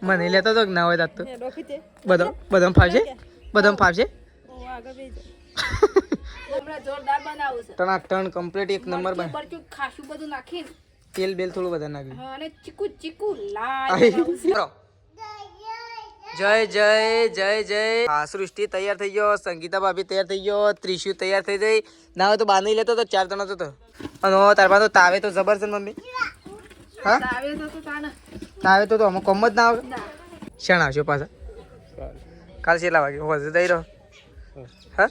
મને લેતો તો ના હોય તાત તો બદામ ફાવશે બદામ ફાવશે જોરદાર બનાવું છે ટણ કમ્પ્લીટ એક નંબર બન બરચું ખાસું બધું નાખીને તેલ બેલ થોડું વધારે નાખ્યું અને ચીકુ લાલ જય જય જય જય હા સૃષ્ટિ તૈયાર થઈ ગયો સંગીતા ભાભી તૈયાર થઈ ગયો ત્રિશુ તૈયાર થઈ ગઈ ના હોય તો બાંધી લેતો તો 4 જણો તો અને તાર પાસે તો તાવે તો જબર છે મમ્મી હા તાવે તો અમુક કમ જ ના આવે શણ આવશો પાછા કાલ છેલ્લા વાગે હોજે દઈ રહ્યો હા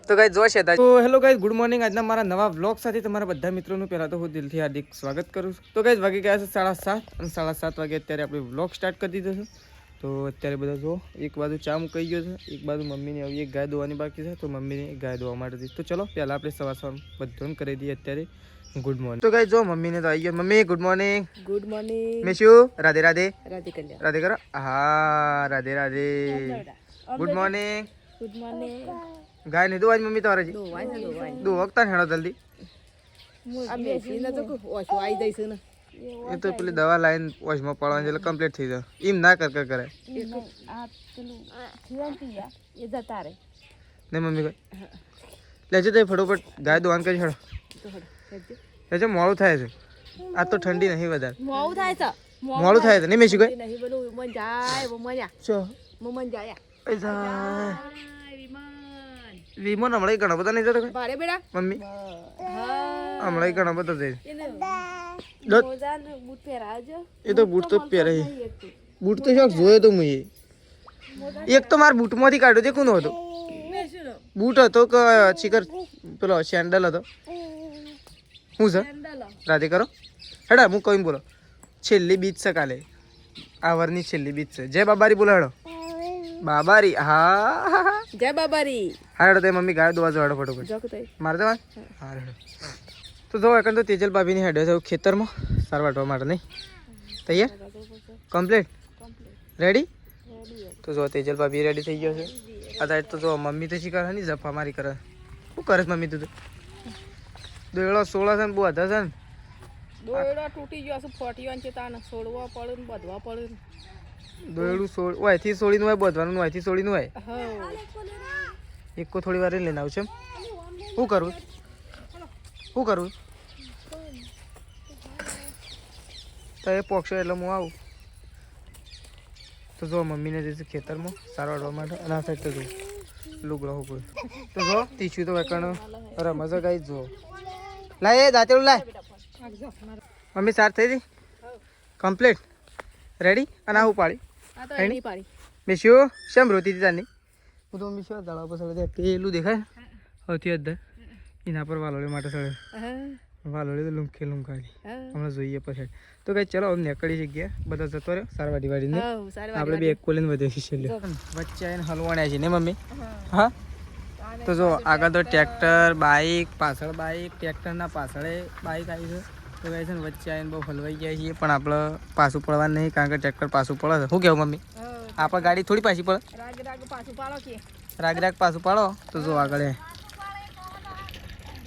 તો ગાઈસ જોશે તો હેલો ગાઈસ ગુડ મોર્નિંગ આજના મારા નવા વ્લોગ સાથે તમારા બધા મિત્રોનું પહેલા તો હું દિલથી હાર્દિક સ્વાગત કરું છું તો ગાઈસ વાગી ગયા છે 7:30 અને 7:30 વાગે અત્યારે આપણે વ્લોગ સ્ટાર્ટ કરી દીધો છે તો અત્યારે બધા જો એક બાજુ ચા મુકાઈ ગયો છે એક બાજુ મમ્મીને આવી એક ગાય દોવાની બાકી છે તો મમ્મીને ગાય દોવા માટે દી તો ચલો પહેલા આપણે સવાર બધું કરી દઈએ અત્યારે ગુડ મોર્નિંગ તો ગાઈસ જો મમ્મીને તો આવી ગયો મમ્મી ગુડ મોર્નિંગ મેશુ રાધે રાધે રાધે કરો હા રાધે રાધે ગુડ મોર્નિંગ ગાય ને દોવા મમ્મી તમારે દો વખતા હેડો જલ્દી એ તો પેલી દવા લાઈન વોશમાં પડવાની એટલે કમ્પ્લીટ થઈ જાય એમ ના કર કરે ને મમ્મી કઈ લેજો તો ફટોફટ ગાય દોવાન કરી હેડો લેજો મોડું થાય છે આ તો ઠંડી નહીં વધારે મોડું થાય છે નહીં મેં શું કઈ વિમન હમણાં ઘણા બધા નહીં જતો મમ્મી હમણાં ઘણા બધા જાય એ તો બૂટ તો પહેરે બૂટ તો શોખ જોયો તો મુએ એક તો મારા બૂટમાંથી કાઢ્યો તે કોનો હતો બૂટ હતો કે ચીકર પેલો સેન્ડલ હતો શું છે રાધે કરો હેડા હું કઈ બોલો છેલ્લી બીજ છે કાલે આ વરની છેલ્લી બીજ છે જય બાબારી બોલો હેડો બાબારી હા જય બાબારી હા હેડો તે મમ્મી ગાય દોવા હેડો ફટોફટ મારે દેવા હા હેડો તો જો એકણ તો તેજલ ભાભીની હેડે છે ખેતરમાં સાર વાટવા માટે નહીં તૈયાર કમ્પ્લીટ રેડી તો જો તેજલ ભાભી રેડી થઈ ગયો છે આ સાઈડ તો જો મમ્મી તો શી કરે ને જફા મારી કરે શું કરે છે મમ્મી તું તો દોયડો 16 છે ને બહુ હતા છે ને દોયડો તૂટી ગયો છે ફોટીવાન છે તાને છોડવા પડે ને બધવા પડે દોયડું ઓયથી છોડીનું હોય બધવાનું ઓયથી છોડીનું હોય એક કો થોડી વાર લઈને આવું છે શું કરવું શું કરવું તો એ પોક્ષો એટલે હું આવું તો જો મમ્મીને જઈશું ખેતરમાં સાર વાળવા માટે અને આ સાઈડ તો જો લુગડો કોઈ તો જો ટીચ્યું તો વેકણ રમઝ ગાઈ જો લાય એ દાંતેલું લાય મમ્મી સાર થઈ ગઈ કમ્પ્લીટ રેડી અને આવું પાડી મિશ્યો શેમ રોતી હતી તારની હું તો મિશ્યો દાડા પર સળે પેલું દેખાય સૌથી અધર એના પર વાલોળી માટે સળે વાલોળી તો લુંખાડી હમણાં જોઈએ પછી તો કઈ ચલો નીકળી જગ્યા બધા જતો રહ્યો સારવાડી વાડીને આપણે બે એક કોલીને વધે છે વચ્ચે આવીને હલવાણ્યા છે ને મમ્મી હા તો જો આગળ તો ટ્રેક્ટર બાઇક પાછળ બાઇક ટ્રેક્ટરના પાછળે બાઇક આવી છે તો કહે છે ને વચ્ચે આવીને બહુ હલવાઈ ગયા છીએ પણ આપણે પાછું પડવાનું નહીં કારણ કે ટ્રેક્ટર પાછું પડે છે શું કહેવું મમ્મી આપણે ગાડી થોડી પાછી પડે રાગ પાછું પાડો તો જો આગળ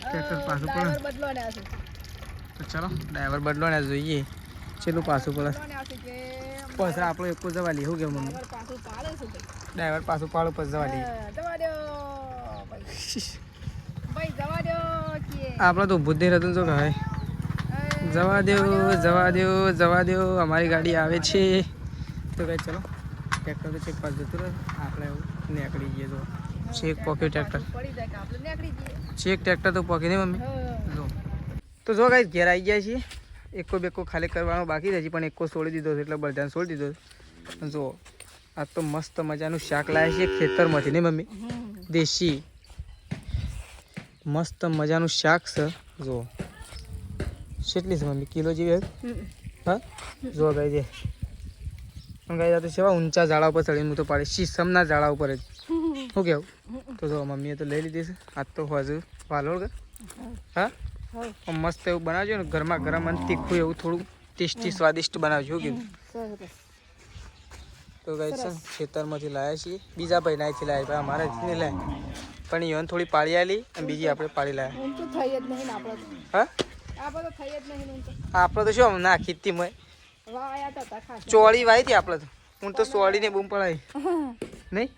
ટ્રેક્ટર પાછું પડે તો ચલો ડ્રાઈવર બદલો ને જોઈએ છેલ્લું પાછું પડે પછી આપણો એક જવા લઈએ શું કેવું મમ્મી ડ્રાઈવર પાછું પાડો પછી જવા લઈએ આપણે તો બુદ્ધિ હતું તો કહે જવા દો અમારી ગાડી આવે છે તો કઈ ચલો ટ્રેક્ટર તો ચેક પાસ જતું રહે આપણે એવું નીકળી જઈએ તો ચેક પોકે ટ્રેક્ટર ચેક ટ્રેક્ટર તો પોકે નહીં મમ્મી જો તો જો ગાઈસ ઘેર આવી ગયા છીએ એકો બેકો ખાલી કરવાનો બાકી રહે છે પણ એકો છોડી દીધો છે એટલે બળદાન છોડી દીધો છે જો આ તો મસ્ત મજાનું શાક લાવે છે ખેતરમાંથી નહીં મમ્મી દેશી મસ્ત મજાનું શાક છે જો કેટલી છે મમ્મી કિલો જેવી હા જો ગાઈ દે પણ ગાઈ તો સેવા ઊંચા ઝાડા ઉપર ચડીને હું તો પાડે શીશમના ઝાડા ઉપર જ શું કેવું તો જો મમ્મીએ તો લઈ લીધી છે આજ તો હજુ વાલોળ હા મસ્ત એવું બનાવજો ને ગરમા ગરમ અને તીખું એવું થોડું ટેસ્ટી સ્વાદિષ્ટ બનાવજો કીધું તો ગાઈ છે ખેતરમાંથી લાવ્યા છીએ બીજા ભાઈ નાથી લાવ્યા ભાઈ અમારે જ નહીં લાય પણ યોન થોડી પાડી આલી અને બીજી આપણે પાડી લાવ્યા હા આપણે તો શું ના ખેતીમાં ચોળી વાઈ હતી આપણે તો હું તો સોડીને બૂમ પડાય નહીં.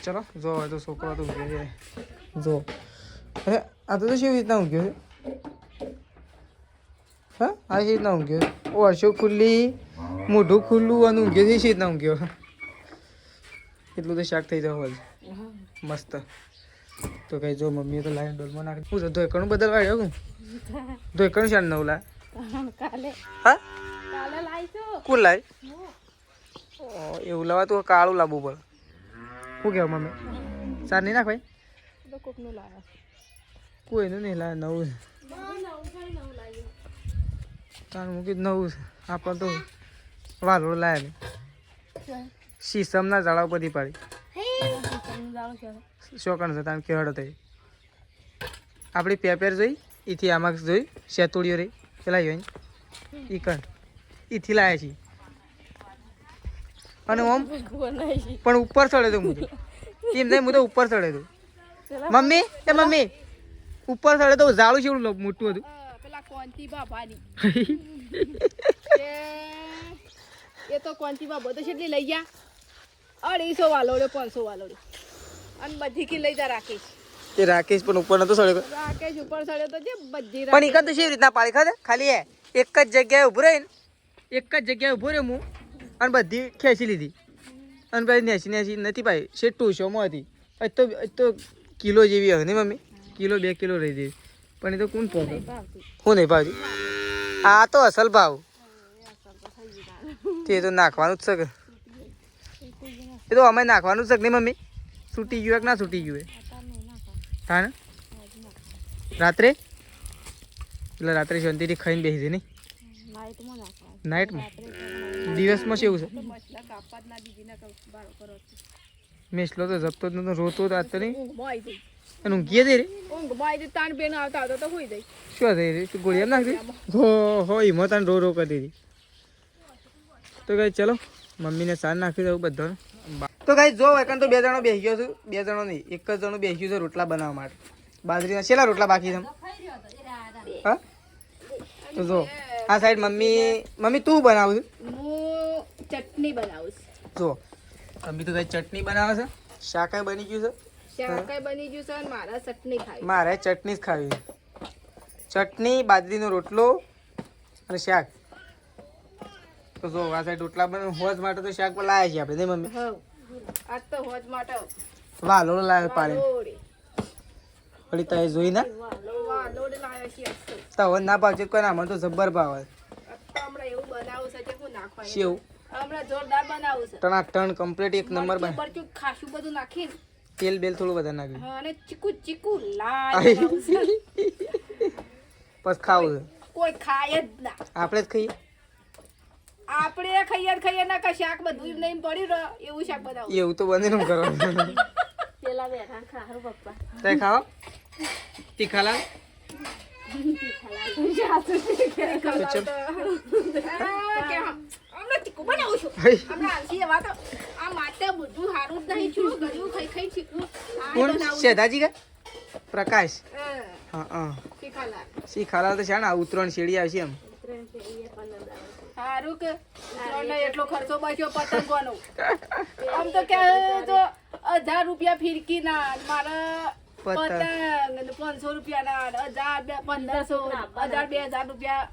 ચલો જો હવે તો છોકરો તો ઊંઘ્યો છે. જો અરે આ તો કેવી રીતના ઊંઘ્યો છે? હા આ રીતના ઊંઘ્યો. ઓરસો ખુલ્લી, મોઢું ખુલ્લું અને ઊંઘ્યો છે રીતના ઊંઘ્યો. એટલું તો શાક થઈ જવું મસ્ત. તો કઈ જો મમ્મીએ તો લાઈન ડોલમાં નાખી. હું તો ધોઈકણું બદલવા આવ્યો હું. ધોઈકણું શાક નવું લાય. હા કોણ લાય? એવું લાવવા તો કાળું લાવવું પડે. શું કહેવું મમ્મી? સાર નહીં નાખ ભાઈ? કોઈનું નહીં લાવે નવું. તાર મૂકી નવું આપણ તો વાલોડ લાયા ને શીશમના ઝાડા બધી પાડી. શોકણ છે તાણ કેવડ થઈ આપણી પેપેર જોઈ એથી આમાં જોઈ શેતુડીઓ રહી પેલા જોઈ ઈ કણ એથી લાયા છીએ. અને ઓમ પણ ઉપર ચડે તો હું એમ નહીં હું તો ઉપર ચડે તું. મમ્મી એ મમ્મી ઉપર ચડે તો ઝાડું જેવડું મોટું હતું. પેલા કોંતી બાબાની એ તો કોંતી બાબો તો કેટલી લઈ ગયા 250 વાલોડ્યો 500 વાલોડ્યો અને બધી કી લઈ જા રાકેશ. એ રાકેશ પણ ઉપર નતો ચડ્યો. રાકેશ ઉપર ચડ્યો તો જે બધી પણ ઈ તો કેવી રીતના પાડી ખાધે ખાલી એક જ જગ્યાએ ઉભો રહીને એક જ જગ્યાએ ઉભો રહ્યો હું અને બધી ખેંચી લીધી અને પછી નેસી નથી પાઈ છે 200માં હતી. તો કિલો જેવી હોય ને મમ્મી કિલો 2 કિલો રહી જેવી પણ એ તો કોણ પહોંચે હું નહીં ભાવતી. આ તો અસલ ભાવ તે તો નાખવાનું જ છે કે એ તો અમે નાખવાનું જ છે નહીં મમ્મી. છૂટી ગયું કે ના છૂટી ગયું હા ને રાત્રે એટલે રાત્રે શાંતિથી ખાઈને બેસી જાય નહીં નાઇટમાં. દિવસમાં કેવું છે મેસલો તો જપતો જ નતો રોતો તો આજ તો નહીં અને ઊંઘીએ જઈ રે શું થઈ રહી ગોળી એમ નાખી હો એમાં તાને રો રો કરી દીધી. તો કઈ ચલો મમ્મીને સાર નાખી દઉં બધાને. તો કઈ જો એકન તો 2 જણો બેસી ગયો છું. 2 જણો નહીં એક જ જણો બેસી ગયું છે રોટલા બનાવવા માટે. બાજરીના છેલ્લા રોટલા બાકી છે હા. તો જો આ સાઈડ મમ્મી તું બનાવું છું. હું ચટણી બનાવું જો મમ્મી તો કઈ ચટણી બનાવે છે. શાકાય બની ગયું છે. શાકાય બની ગયું છે અને મારા ચટણી ખાવી. મારે ચટણી જ ખાવી. ચટણી બાજરીનો રોટલો અને શાક. તો જો આ સાઈડ રોટલા બને હોજ માટે તો શાક પર લાયા છીએ આપણે નહીં મમ્મી? હા આજ તો હોજ માટે વાલોડ લાવે પાણી વળી તારે જોઈ ના વાલોડ લાવ્યા છીએ આજ તો. તો ના ભાવશે કોઈ ના મને તો જબ્બર ભાવે. આજ તો હમણાં એવું બનાવું છે કે હું નાખવાનું શેવ હમણાં જોરદાર બનાવું છે. ટણ કમ્પ્લીટ એક નંબર બને. મરચું ખાસું બધું નાખીને તેલ બેલ થોડું વધારે નાખ્યું હા અને ચીકુ લાલ બનાવું છે. બસ ખાવું છે કોઈ ખાય જ ના આપણે જ ખાઈએ. આપણે ખાઈએ ના કે શાક બધું નહીં પડ્યું રહે એવું શાક બનાવું. એવું તો બને નું કરવાનું. પેલા બેઠા ખારું પપ્પા તે ખાવા તીખા લાલ શેધાજી કે પ્રકાશ હા શીખાલાલ તો છે ને ઉત્તરાયણ શેડી આવશે એમ. સારું કે એટલો ખર્ચો બચ્યો પતંગવાનો. આમ તો કે જો 1000 રૂપિયા ફિરકી ના મારા પતંગ 500 રૂપિયા ના 1000 1500 1000 2000 રૂપિયા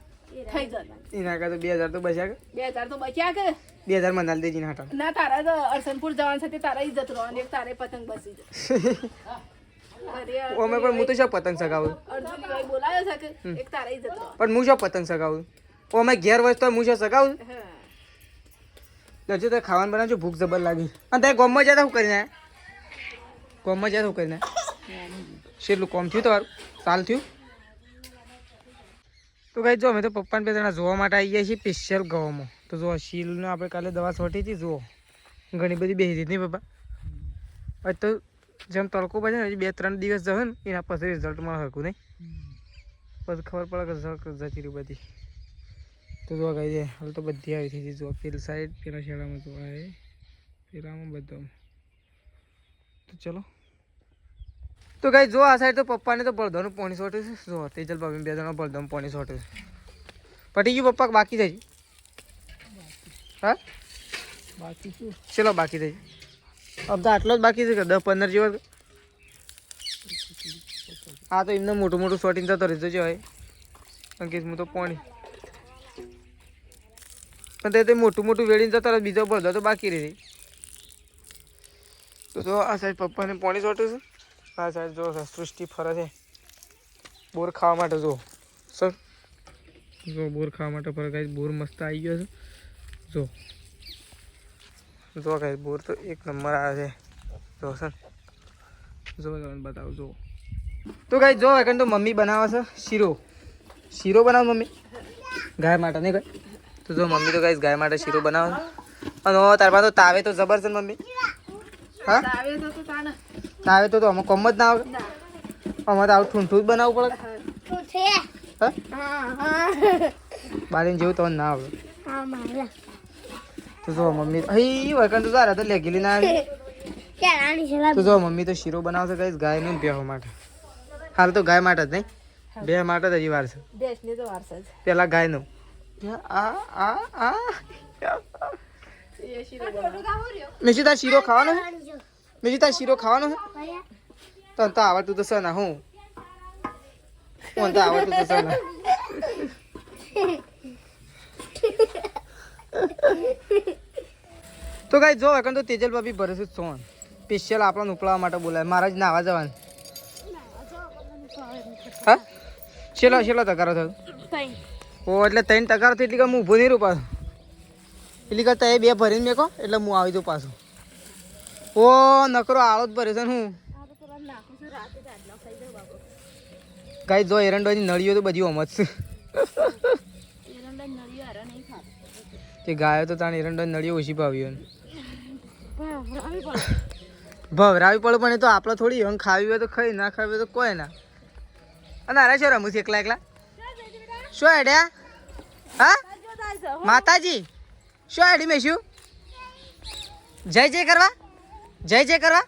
થઈ જતા. એના કરતા 2000 તો બચ્યા કે 2000 તો બચ્યા કે 2000 માં નાલ દેજી ના હટા ના તારા તો અરસનપુર જવાનું છે તે તારા ઇજ્જત રહો અને એક તારે પતંગ બસી જાય. ઓમે પણ હું તો શું પતંગ સગાવું અર્જુનભાઈ બોલાયો છે કે એક તારા ઇજ્જત રહો પણ હું શું પતંગ સગાવું ઓમે ઘેર વસ્તુ હું શું સગાવું. હજુ તો ખાવાનું બનાવજો ભૂખ જબર લાગી. અને તે ગોમમાં જતા શું કરીને ગોમમાં જતા શું કરીને શેટલું કોમ થયું તમારું સાલ થયું. તો કઈ જો અમે તો પપ્પાને 2 જણા જોવા માટે આવી ગયા છીએ સ્પેશિયલ ગવામાં. તો જો શીલનો આપણે કાલે દવા છોટી હતી જુઓ ઘણી બધી બેસી હતી નહીં પપ્પા. હવે તો જેમ તડકો પડે ને 2-3 દિવસ જશે ને એના પછી રિઝલ્ટમાં હરકું નહીં પછી ખબર પડે કે રિઝલ્ટ જતી રહી બધી. તો જોવા ગઈ છે હવે તો બધી આવી થઈ જો પેલી સાઈડ પેલા શેડામાં જોવા એ પેલામાં બધા. તો ચલો તો કઈ જો આ સાઈડ તો પપ્પાને તો બળદોનું પાણી છોટ્યું છે. જો તેજલ ભાભી 2 જણા બળદોનું પાણી છોટ્યું છે. પટી ગયું પપ્પા બાકી જાય હા બાકી શું ચલો બાકી થઈ अब તો આટલો જ બાકી છે કે 10-15 જેવા આ તો એમને મોટું મોટું શોટિંગ થતો રહેતો છે હોય અંકિત હું તો પાણી પણ તે મોટું મોટું વેળીને જતો રહે બીજો બધો તો બાકી રહી તો જો આ સાઈડ પપ્પાને પાણી છોટ્યું છે આ સાઈડ જો સૃષ્ટિ ફરે છે બોર ખાવા માટે જો સર જો બોર ખાવા માટે ફરે ગાઈસ બોર મસ્ત આવી ગયો છે જો ગાઈસ બોર તો એક નંબર આવે છે જો સર જો તમને બતાવું જો તો ગાઈસ જો એકન તો મમ્મી બનાવે છે શીરો બનાવ મમ્મી ગાય માટે નહીં કઈ તો જો મમ્મી તો ગાઈસ ગાય માટે શીરો બનાવે અને તાર તો તાવે તો જબર છે મમ્મી હા તાવે તો અમે કમ જ ના આવે અમારે આવું ઠૂંઠું જ બનાવવું પડે બારીને જેવું તો ના આવે તો જો મમ્મી હઈ વકન તો તારા તો લેગીલી ના આવી તો જો મમ્મી તો શીરો બનાવશે ગાઈસ ગાય નું બેહવા માટે હાલ તો ગાય માટે જ નહીં બે માટે જ હજી વાર છે પેલા ગાય નું મેશી તાર શીરો ખાવાનો મેશી તાર શીરો ખાવાનો તો તો આવડતું તો સના હું તો આવડતું તો સના તો ગાઈસ જો એકન તો તેજલ ભાભી ભરે છે સોન સ્પેશિયલ આપણને ઉપલાવા માટે બોલાય મારા જ નાવા જવાનું હા છેલ્લો તકારો થયો ઓ એટલે 3 ટકા થી એટલે કે હું ઊભો નહીં રહું પાછું એટલે કરતા એ બે ભરીને મેકો એટલે હું આવી દઉં પાછું ઓ નકરો આળો જ ભરે છે ને હું ગાઈસ જો એરંડોની નળીઓ તો બધી ઓમ જ છે તે ગાયો તો તાણ એરંડોની નળીઓ ઓછી ભાવી ભવરાવી પડે પણ એ તો આપણે થોડી હંગ ખાવી હોય તો ખાઈ ના ખાવી હોય તો કોઈ ના અને અરે શું રમું છું એકલા શું હેડ્યા હા માતાજી શું હેડી મેશું જય કરવા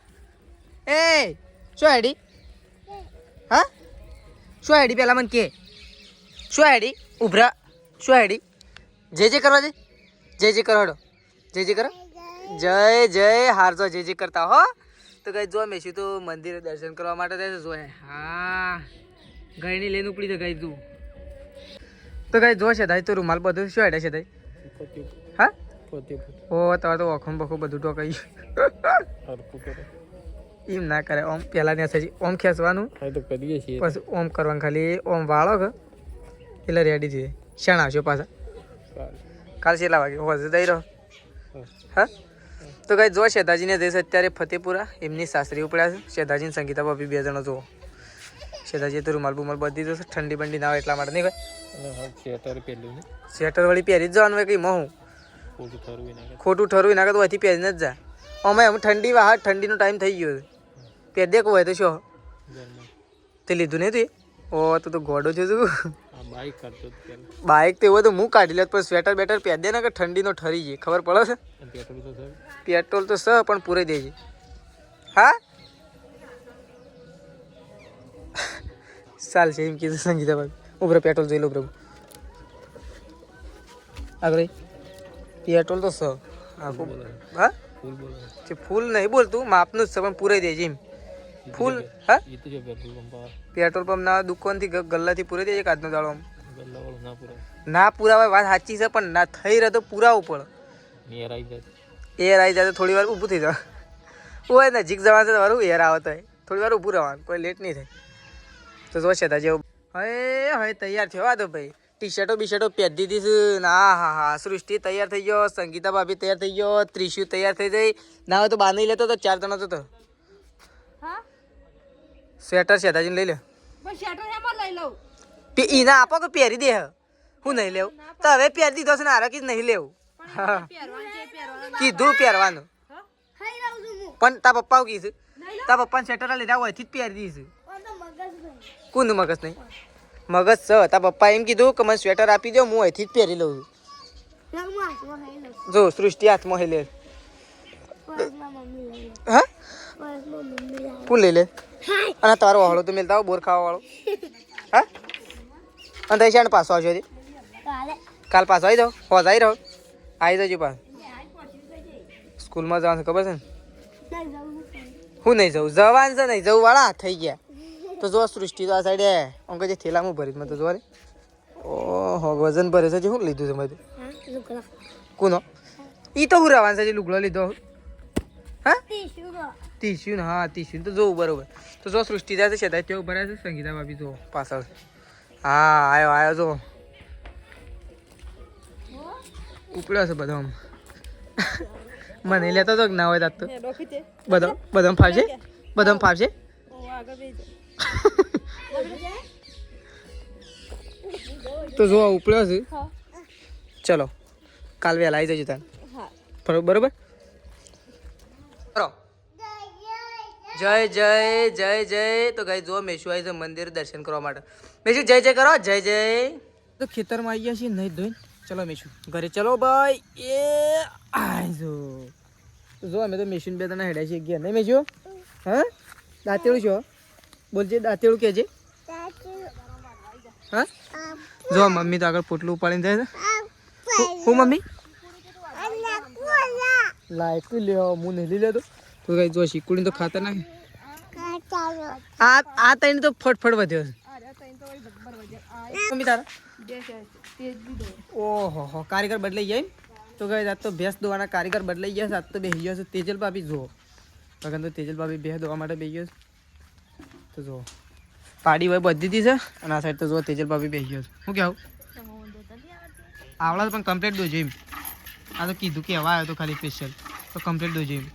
એ શું હેડી હા શું હેડી પેલા મને કે શું હેડી ઉભરા શું હેડી જય કરવા દે જય કરો કરો જય હારજો જય કરતા હો તો કઈ જો મેશું તો મંદિરે દર્શન કરવા માટે જાય છે જો હા ગાયની લઈને ઉપડી જાય ગાય તું તો કઈ જો છે દાઈ તો રૂમાલ બધું શું હેડે છે દાઈ હા ઓ તમારે તો ઓખમ બખો બધું ટોકાઈ એમ ના કરે ઓમ પેલા ને હશે ઓમ ખેંચવાનું પછી ઓમ કરવાનું ખાલી ઓમ વાળો કે એટલે રેડી થઈ શાણ આવશો પાછા કાલ છેલ્લા વાગે હોજ દઈ રહો હા તો કઈ જો શેતાજીને જઈશ અત્યારે ફતેપુરા એમની સાસરી ઉપડ્યા છે શેતાજીને સંગીતા ભાભી 2 જણો જુઓ શેતાજી તો રૂમાલ બુમાલ બધી જશે ઠંડી બંડી ના હોય એટલા માટે નહીં ભાઈ સ્વેટર વળી પહેરી જ જવાનું હોય કંઈ હું ખોટું ઠરવું નાખે તો અહીંથી પહેરીને જ જા અમે ઠંડી વાહ ઠંડીનો ટાઈમ થઈ ગયો પહેર દે હોય તો શું તે લીધું નહીં તું ઓ તું તો ગોડો છે તું બાઇક તો એવું તો હું કાઢી લે પણ સ્વેટર બેટર પહેર દે ને કે ઠંડીનો ઠરી જાય ખબર પડે છે પેટ્રોલ તો સ પણ પૂરે દેજે હા ચાલ છે એમ કીધું સંગીતા ભાઈ ઉભરે પેટ્રોલ જોઈ લો પ્રભુ આગળ પેટ્રોલ તો સ આખું હા ફૂલ નહીં બોલતું માપનું જ છે પણ પૂરાઈ દેજે એમ ફૂલ હા પેટ્રોલ પંપ ના દુકાનથી ગલ્લાથી પૂરાઈ દેજે આજનો દાડો ના પુરાવાય વાત સાચી છે પણ ના થઈ રહે તો પુરાવું પડે એર આવી જાય તો થોડી વાર ઊભું થઈ જાય હોય નજીક જવાનું છે તમારું એર આવે તો થોડી વાર ઊભું રહેવાનું કોઈ લેટ નહીં થાય તો જોશે તા જેવું હવે તૈયાર થયો આ તો ભાઈ ટી શર્ટો બીશર્ટો પહેરી દીધી ના હા સૃષ્ટિ તૈયાર થઈ ગયો સંગીતા ભાભી તૈયાર થઈ ગયો ત્રિશુ તૈયાર થઈ જઈ ના હોય તો બાંધી લેતો તો 4 જણો તો સ્વેટર શેતાજીને લઈ લે ઈના આપો કે પહેરી દે હું નહીં લેવું તો હવે પહેરી દીધો છે ને આરા કીધું નહીં લેવું કીધું પહેરવાનું પણ તા પપ્પા કીધું તા પપ્પાને સ્વેટર લીધા હોયથી જ પહેરી દીધું કોનું મગજ નહીં મગજ છે તા પપ્પા એમ કીધું કે મને સ્વેટર આપી દો હું અહીંથી જ પહેરી લઉં છું જો સૃષ્ટિ હાથમાં લઈ લે હા કોણ લઈ લે અને તારો વાળો તો મેલતા બોર ખાવા વાળો હા અને તઈ પાછો આવશો કાલ પાછો આવી જાઓ હોજ આવી રહો આવી જજો પાછો સ્કૂલમાં જવાનું ખબર છે ને હું નહીં જવું જવાનું છે નહીં જવું વાળા થઈ ગયા તો જો સૃષ્ટિ તો આ સાઈડે અંક જે થેલામાં ભરી મેં તો જોવા રે ઓહો વજન ભરે છે શું લીધું છે મેં કોનો ઈ તો હું રહેવાનું છે લુગડો લીધો હા ટીસ્યુ ને હા ટીસ્યુ તો જોવું બરોબર તો જો સૃષ્ટિ જાય છે સેદાય તેવું ભરાય છે સંગીતા ભાભી જો પાછળ હા આવ્યો જો ઉપડ્યો છે બધો આમ મને લેતો તો ના હોય તો બધો ફાવશે બધો ફાવશે તો જો ઉપડ્યો છે ચલો કાલ વહેલા આવી જજો તાર બરોબર જય જય જય જય તો ગાઈ જો મેશુ આવી છે મંદિર દર્શન કરવા માટે મેશુ જય જય કરો જય જય તો ખેતરમાં આવી ગયા છીએ નહીં ધોઈને ચલો મેશુ ઘરે ચલો ભાઈ એ આજો જો અમે તો મેશુ બે તને હેડ્યા છીએ ગયા નહીં મેશુ હા દાંતેડું છો બોલજે દાંતેડું કહેજે હા જો મમ્મી તો આગળ પોટલું ઉપાડીને જાય છે હું મમ્મી લાઈક લ્યો હું નહીં લઈ લેતો તો કઈ જો શીકુડી તો ખાતર નાખે આ તઈને તો ફટફટ વધ્યો છે મમ્મી તારા ઓહો હો કારીગર બદલાઈ જાય તો કઈ આજ તો ભેંસ દોવાના કારીગર બદલાઈ ગયા છે આજ તો બેસી ગયો છે તેજલ ભાભી જુઓ લગન તો તેજલ ભાભી ભેંસ દોવા માટે બેસી ગયો છે તો જુઓ પાડી હોય બધી હતી છે અને આ સાઈડ તો જુઓ તેજલ ભાભી બેસી ગયો છે શું કહેવું આવડા પણ કમ્પ્લીટ દોજો એમ આ તો કીધું કે હવા આવ્યો તો ખાલી સ્પેશિયલ તો કમ્પ્લીટ દોજો એમ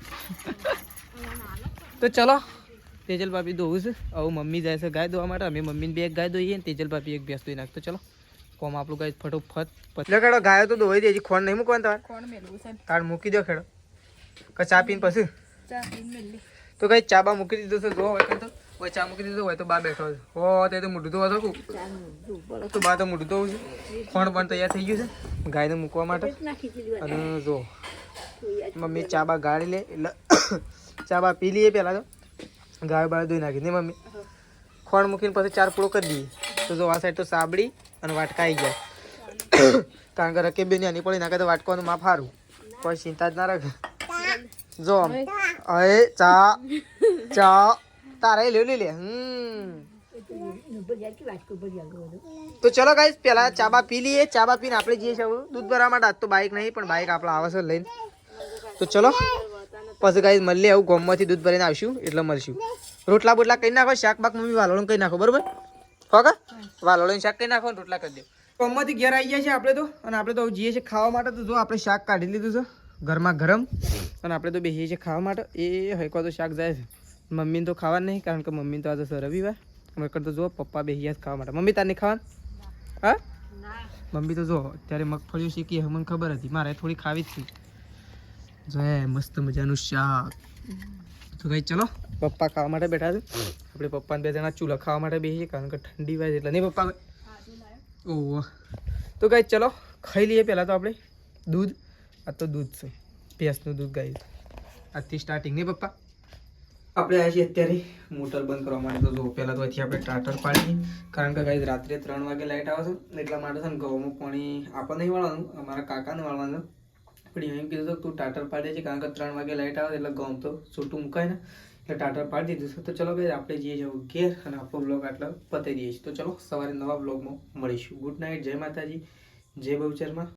તો ચલો તેજલ ભાભી દોવું છે હવે મમ્મી જાય છે ગાય દોવા માટે અમે મમ્મીને બે એક ગાય દોઈએ ને તેજલ ભાભી એક ભેંસ દોઈ નાખતો ચલો કોમ આપણું ગાય ફટોફટ પછી ખેડો ગાયો તો દોઈ દે હજી ખોણ નહીં મૂકવાનું તમારે કોણ મેલવું છે તાર મૂકી દો ખેડો કે ચા પીને પછી ચા પીને મેલી તો કઈ ચા બા મૂકી દીધો છે જો હોય તો હોય ચા મૂકી દીધો હોય તો બા બેઠો છે હો તે તો મોઢું ધોવા શકું તો બા તો મોઢું ધોવું છે ખોણ પણ તૈયાર થઈ ગયું છે ગાયને મૂકવા માટે અને જો મમ્મી ચા બા ગાળી લે એટલે ચા બા પી લઈએ પહેલાં તો ગાય બાળ ધોઈ નાખી નહીં મમ્મી ખોણ મૂકીને પછી ચાર પૂળો કરી દઈએ તો જો આ સાઈડ તો સાબડી અને વાટકા આવી ગયા કારણ કે રકે બેની આની પડી નાખે તો વાટકાનું માપ સારું કોઈ ચિંતા જ ના રાખે જો અરે ચા ચા તારે લે લે તો ચલો ગાઈસ પેલા ચા બા પી લઈએ ચા બા પીને આપણે જઈએ છીએ દૂધ ભરવા માટે આજ તો બાઇક નહીં પણ બાઇક આપણે આવે છે લઈને તો ચલો પછી ગાઈસ મળીએ આવું ગોમમાંથી દૂધ ભરીને આવશું એટલે મળશું રોટલા બોટલા કરી નાખો શાક બાક મમ્મી વાલોળું કરી નાખો બરોબર હોકા વાલોળું શાક કરી નાખો રોટલા કરી દો ગોમમાંથી ઘેર આવી ગયા છે આપણે તો અને આપણે તો જઈએ છીએ ખાવા માટે તો જો આપણે શાક કાઢી લીધું છે ઘરમાં ગરમ અને આપણે તો બેસીએ છીએ ખાવા માટે એ હૈકો તો શાક જાય છે મમ્મીને તો ખાવા નહીં કારણ કે મમ્મી તો આજે રવિવાર અમે કરતો જો પપ્પા બેસી ગયા ખાવા માટે મમ્મી તાર નહીં ખાવાનું હા મમ્મી તો જો અત્યારે મગફળીઓ શીખી મને ખબર હતી મારે થોડી ખાવી જ હતી જો મસ્ત મજાનું શાક તો કઈ ચલો પપ્પા ખાવા માટે બેઠા છે આપણે પપ્પાને બે જણા ચૂલા ખાવા માટે બેસીએ કારણ કે ઠંડી વાય એટલે નહીં પપ્પા ઓહ તો કઈ ચલો ખાઈ લઈએ પહેલાં તો આપણે દૂધ આ તો દૂધ છે ભેંસનું દૂધ ગાય આજથી સ્ટાર્ટિંગ નહીં પપ્પા આપણે આવ્યા છીએ અત્યારે મોટર બંધ કરવા માટે તો જો પહેલાં તો અહીંથી આપણે ટાટર પાડીએ કારણ કે ગાઈઝ રાત્રે 3 વાગે લાઇટ આવે છે એટલા માટે છે ને ઘઉંમાં પાણી આપણને નહીં વાળવાનું અમારા કાકાને વાળવાનું પણ એમ કીધું તું ટાટર પાડી દે કારણ કે 3 વાગે લાઇટ આવે એટલે ઘઉં તો છૂટું મુકાય ને એટલે ટાટર પાડી દીધું છે તો ચલો ભાઈ આપણે જઈએ જવું ઘેર અને આપણો બ્લોગ આટલો પતાવી દઈએ છીએ તો ચલો સવારે નવા બ્લોગમાં મળીશું ગુડ નાઇટ જય માતાજી જય બહુચરમાં